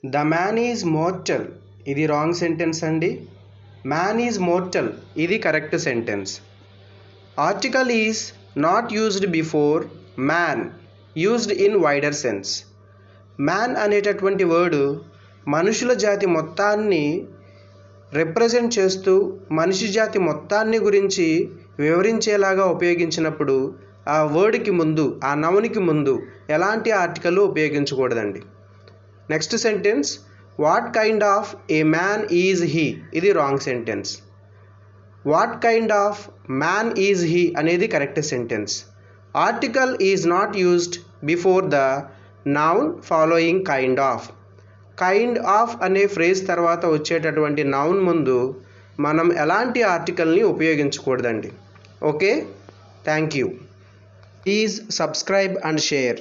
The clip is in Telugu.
ద మ్యాన్ ఈజ్ మోర్టల్ ఇది రాంగ్ సెంటెన్స్ అండి. మ్యాన్ ఈజ్ మోర్టల్ ఇది correct sentence. Article is not used before man, used in wider sense. Man అనేటటువంటి వర్డ్ మనుషుల జాతి మొత్తాన్ని రిప్రజెంట్ చేస్తూ మనిషి జాతి మొత్తాన్ని గురించి వివరించేలాగా ఉపయోగించినప్పుడు ఆ వర్డ్కి ముందు, ఆ నౌన్కి ముందు ఎలాంటి ఆర్టికల్ ఉపయోగించకూడదండి. Next sentence, what kind of a man is he ఇది wrong sentence. What kind of man is he అనేది correct sentence. Article is not used before the noun following kind of. Kind of అనే ఫ్రేజ్ తర్వాత వచ్చేటటువంటి నౌన్ ముందు మనం ఎలాంటి ఆర్టికల్ని ఉపయోగించకూడదండి. Okay, thank you. Please subscribe and share.